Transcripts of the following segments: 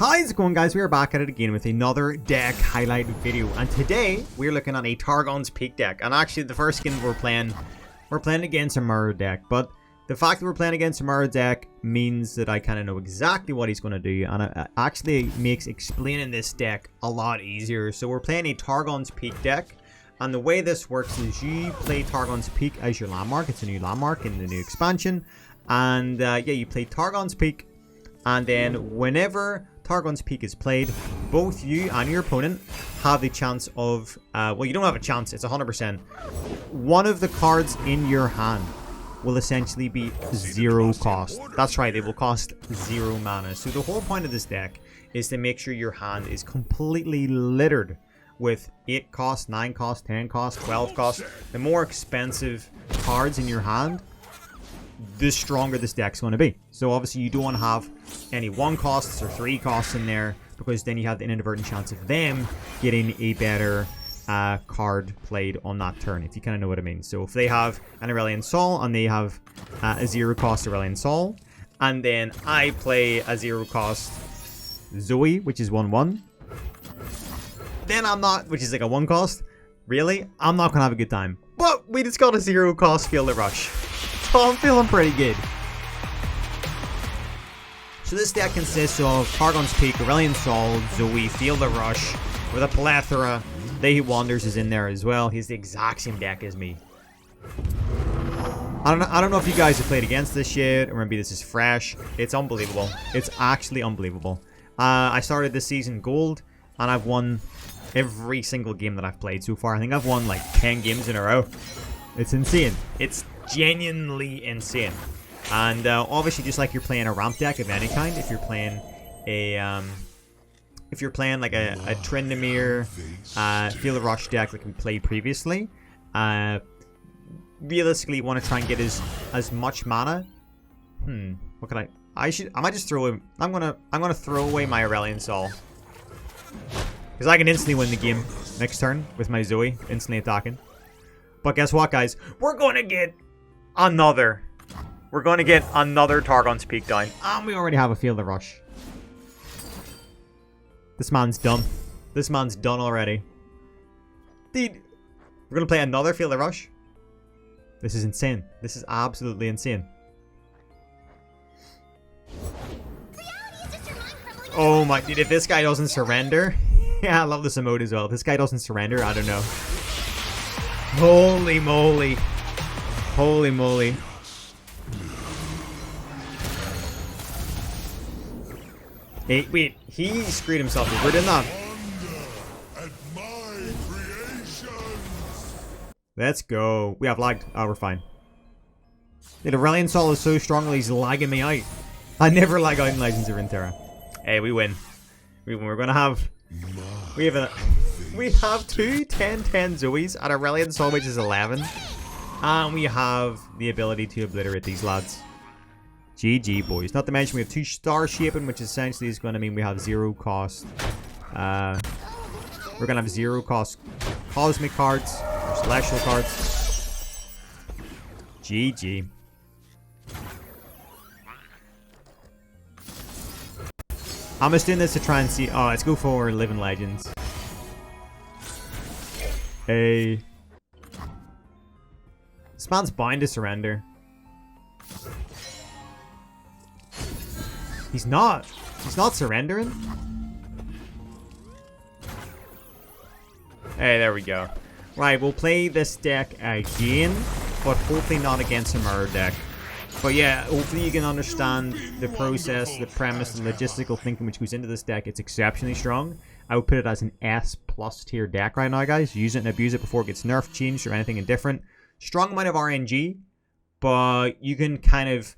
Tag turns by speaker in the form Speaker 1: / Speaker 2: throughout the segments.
Speaker 1: How's it going, guys? We are back at it again with another deck highlight video, and today we're looking at a TARGONS PEAK deck. And actually the first skin we're playing against a mirror deck, but the fact that we're playing against a mirror deck means that I kind of know exactly what he's going to do, and it actually makes explaining this deck a lot easier. So we're playing a TARGONS PEAK deck, and the way this works is you play TARGONS PEAK as your landmark. It's a new landmark in the new expansion, and yeah, you play TARGONS PEAK, and then whenever TARGONS PEAK is played, both you and your opponent have the chance of, well, you don't have a chance, it's 100%. One of the cards in your hand will essentially be zero cost. That's right, they will cost 0 mana. So the whole point of this deck is to make sure your hand is completely littered with 8 cost, 9 cost, 10 cost, 12 cost. The more expensive cards in your hand, the stronger this deck's going to be. So obviously you don't want to have any 1 costs or 3 costs in there, because then you have the inadvertent chance of them getting a better card played on that turn, if you kind of know what I mean. So if they have an Aurelion Sol and they have a 0 cost Aurelion Sol, and then I play a 0 cost Zoe, which is 1/1, then I'm not, which is like a 1 cost, really, I'm not gonna have a good time. But we just got a 0 cost Field of Rush, so I'm feeling pretty good. So this deck consists of TARGONS PEAK, Aurelion Sol, Zoe, Field of Rush, with a plethora. They Who Wanders is in there as well. He's the exact same deck as me. I don't know if you guys have played against this yet, or maybe this is fresh. It's unbelievable. It's actually unbelievable. I started this season gold, and I've won every single game that I've played so far. I think I've won like 10 games in a row. It's insane. It's genuinely insane. And obviously, just like you're playing a ramp deck of any kind, if you're playing a like a Tryndamere Field of Rush deck like we played previously, realistically you want to try and get as much mana. What can I might just throw him. I'm gonna throw away my Aurelion Sol, because I can instantly win the game next turn with my Zoe instantly attacking. But guess what, guys? We're gonna get another TARGONS PEAK down, and we already have a Field of Rush. This man's done. This man's done already. Dude, we're gonna play another Field of Rush? This is insane. This is absolutely insane. Oh my, dude, if this guy doesn't surrender... Yeah, I love this emote as well. If this guy doesn't surrender, I don't know. Holy moly. Holy moly. Hey, wait, he screwed himself over, didn't that? Let's go. We have lagged. Oh, we're fine. The Aurelion Sol is so strong that he's lagging me out. I never lag out in Legends of Runeterra. Hey, we win. We win. We're gonna have... We have two 10/10 Zoes at Aurelion Sol, which is 11. And we have the ability to obliterate these lads. GG, boys. Not to mention we have 2 star shaping, which essentially is going to mean we have 0 cost. We're going to have 0 cost cosmic cards, or celestial cards. GG. I'm just doing this to try and see. Oh, let's go for Living Legends. Hey. This man's bound to surrender. He's not. He's not surrendering. Hey, there we go. Right, we'll play this deck again, but hopefully not against a mirror deck. But yeah, hopefully you can understand the process, the premise, the logistical thinking which goes into this deck. It's exceptionally strong. I would put it as an S+ tier deck right now, guys. Use it and abuse it before it gets nerfed, changed, or anything indifferent. Strong amount of RNG, but you can kind of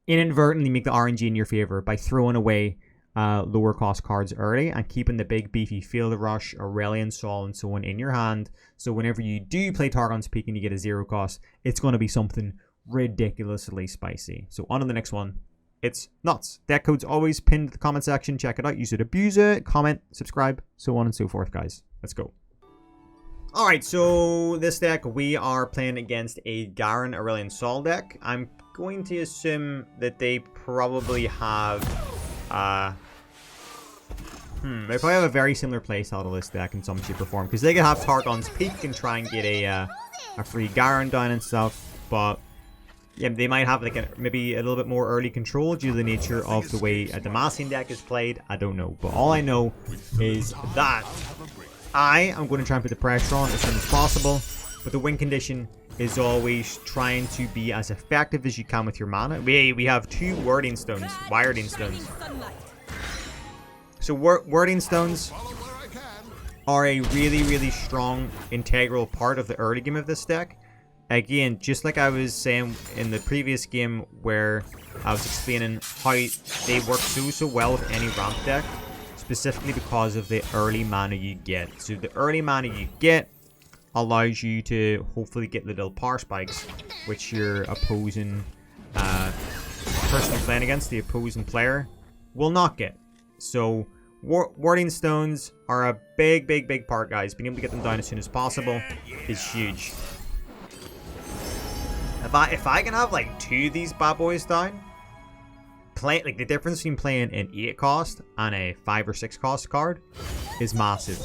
Speaker 1: inadvertently make the RNG in your favor by throwing away lower cost cards early and keeping the big beefy Field of Rush, Aurelion Sol, and so on in your hand. So whenever you do play TARGONS PEAK and you get a 0 cost, it's going to be something ridiculously spicy. So on to the next one. It's nuts. Deck code's always pinned to the comment section. Check it out. Use it, abuse it, comment, subscribe, so on and so forth, guys. Let's go. Alright, so this deck, we are playing against a Garen Aurelion Sol deck. I'm going to assume that they probably have They probably have a very similar playstyle to this deck in some shape or form. Because they could have Targon's Peak and try and get a free Garen down and stuff. But yeah, they might have like maybe a little bit more early control due to the nature of the way a Demacian deck is played. I don't know. But all I know is that I am going to try and put the pressure on as soon as possible. But the win condition is always trying to be as effective as you can with your mana. We have 2 Wording Stones, Wireding Stones. So Wording Stones are a really, really strong, integral part of the early game of this deck. Again, just like I was saying in the previous game where I was explaining how they work so well with any ramp deck, specifically because of the early mana you get. So the early mana you get allows you to hopefully get the little power spikes, which your opposing person you're playing against, the opposing player, will not get. So Warding Stones are a big part, guys. Being able to get them down as soon as possible is huge. If I can have like 2 of these bad boys down, like the difference between playing an 8 cost and a 5 or 6 cost card is massive.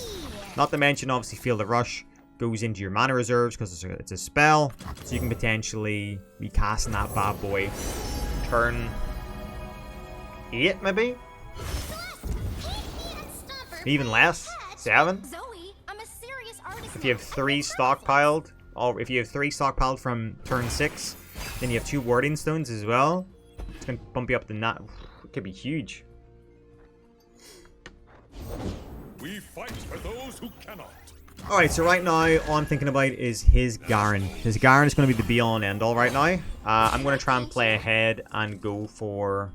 Speaker 1: Not to mention, obviously, Field of Rush goes into your mana reserves because it's a spell, so you can potentially be casting that bad boy turn 8 maybe. Even less, 7. If you have 3 stockpiled, or if you have 3 stockpiled from turn 6, then you have 2 Warding Stones as well. It's gonna bump you up the nut. It could be huge.
Speaker 2: We fight for those who cannot.
Speaker 1: Alright, so right now all I'm thinking about is his Garen. His Garen is going to be the be all and end all right now. I'm going to try and play ahead and go for...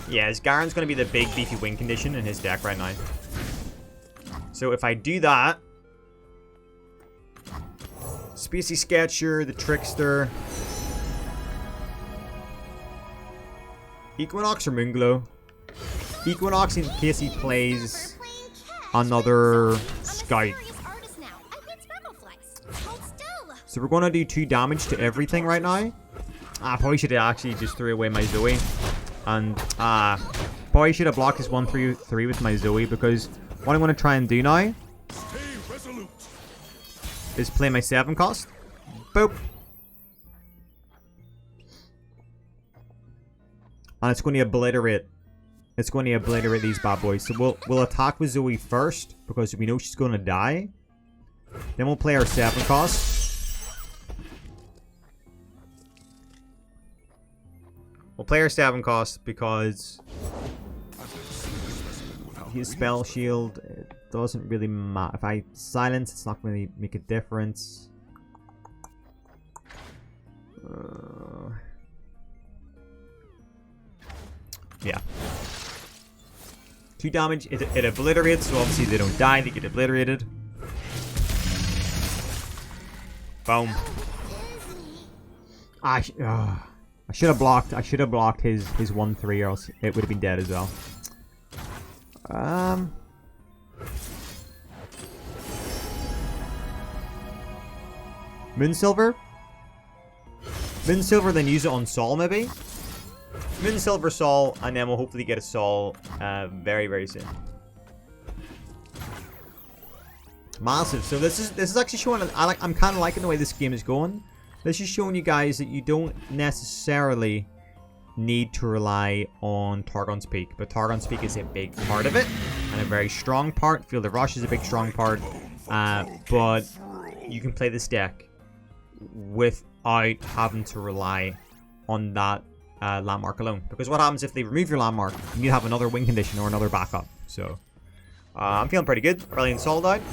Speaker 1: Yeah, his Garen's going to be the big beefy win condition in his deck right now. So if I do that... Spacey Sketcher, the Trickster... Equinox or Moonglow? Equinox in case he plays another Scout. So we're going to do 2 damage to everything right now. I probably should have actually just threw away my Zoe. And probably should have blocked his 1-3 with my Zoe, because what I'm going to try and do now is play my 7 cost. Boop. And it's going to obliterate. It's going to obliterate these bad boys. So we'll attack with Zoe first, because we know she's going to die. Then we'll play our 7 cost. We'll play our 7 cost because his spell shield, it doesn't really matter. If I silence, it's not going to really make a difference. Yeah. 2 damage, it obliterates, so obviously they don't die, they get obliterated. Boom. I should have blocked his 1-3, or else it would have been dead as well. Moonsilver? Moonsilver, then use it on Sol maybe? Moonsilver Sol, and then we'll hopefully get a Sol very, very soon. Massive. So this is actually showing. I'm kind of liking the way this game is going. This is showing you guys that you don't necessarily need to rely on Targon's Peak, but Targon's Peak is a big part of it, and a very strong part. Field of Rush is a big strong part, but you can play this deck without having to rely on that landmark alone. Because what happens if they remove your landmark? You need to have another win condition or another backup. So I'm feeling pretty good. Aurelion Sol died.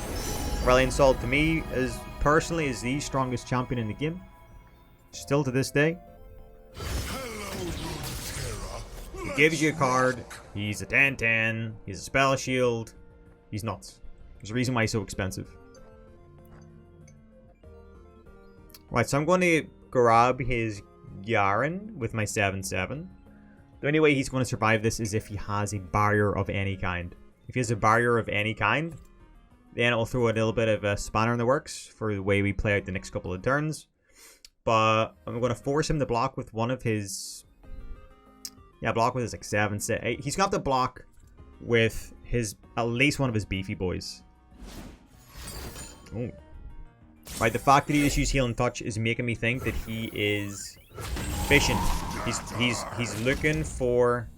Speaker 1: Aurelion Sol to me is personally the strongest champion in the game. Still to this day. He gives you a card. He's a 10-10. He's a spell shield. He's nuts. There's a reason why he's so expensive. Right, so I'm going to grab his Garen with my 7-7. The only way he's going to survive this is if he has a barrier of any kind. If he has a barrier of any kind, then it'll throw a little bit of a spanner in the works for the way we play out the next couple of turns. But I'm going to force him to block with one of his Yeah, block with his like 7, 6, 8. He's got to block with his at least one of his beefy boys. Oh. Right, the fact that he just used heal and touch is making me think that he is fishing. He's looking for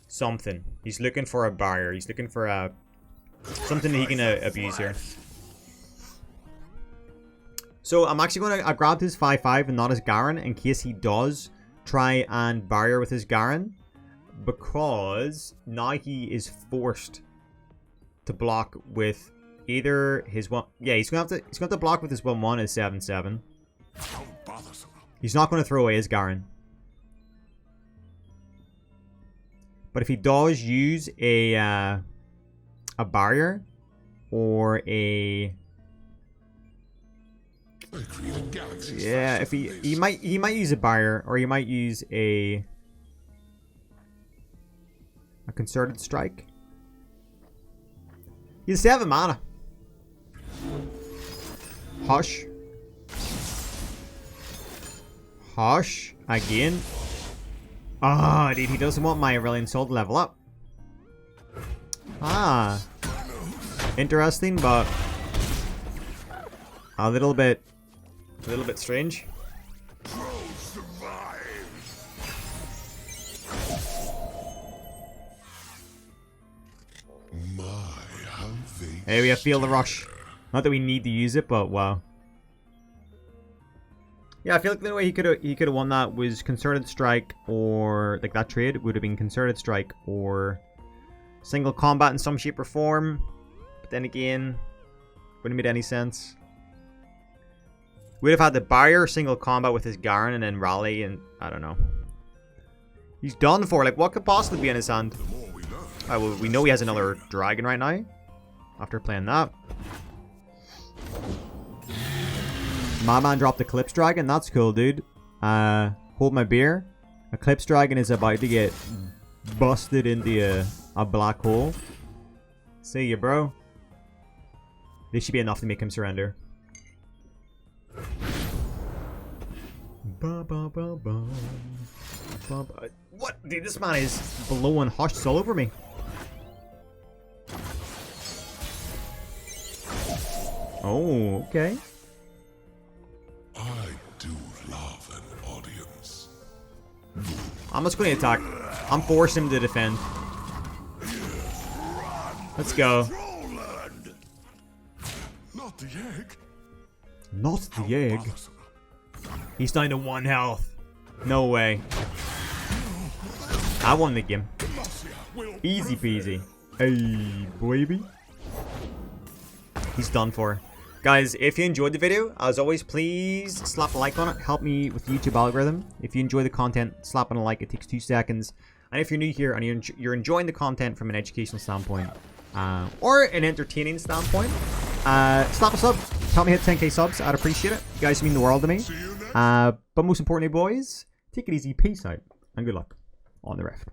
Speaker 1: something. He's looking for a barrier. He's looking for a something that he can abuse here. So I'm actually gonna I grabbed his 5/5 and not his Garen in case he does try and barrier with his Garen, because now he is forced to block with either his one. Yeah, he's gonna have to block with his 1/1, his 7/7. He's not gonna throw away his Garen. But if he does use a barrier or a if he might use a barrier, or he might use a concerted strike. He's 7 mana. Hush. Hush. Again. Ah, dude, he doesn't want my Aurelion soul to level up. Ah. Interesting, but a little bit strange. Hey, we have Feel the Rush. Not that we need to use it, but wow. Yeah, I feel like the way he could have won that was Concerted Strike, or like that trade would have been Concerted Strike or single combat in some shape or form. But then again, wouldn't have made any sense. We'd have had the barrier single combat with his Garen and then rally, and I don't know. He's done for. Like, what could possibly be in his hand? Well, we know he has another dragon right now. After playing that. My man dropped Eclipse Dragon. That's cool, dude. Hold my beer. Eclipse Dragon is about to get busted into a black hole. See ya, bro. This should be enough to make him surrender. What? Dude, this man is blowing Hush all over me. Oh, okay.
Speaker 2: I do love an audience.
Speaker 1: I'm just going to attack. I'm forcing him to defend. Let's go.
Speaker 2: Not the egg.
Speaker 1: Not the egg. He's down to 1 health. No way. I won the game. Easy peasy. Hey, baby. He's done for. Guys, if you enjoyed the video, as always, please slap a like on it. Help me with the YouTube algorithm. If you enjoy the content, slap on a like. It takes 2 seconds. And if you're new here and you're enjoying the content from an educational standpoint, or an entertaining standpoint, slap a sub. Help me hit 10k subs. I'd appreciate it. You guys mean the world to me. But most importantly, boys, take it easy. Peace out. And good luck on the rift.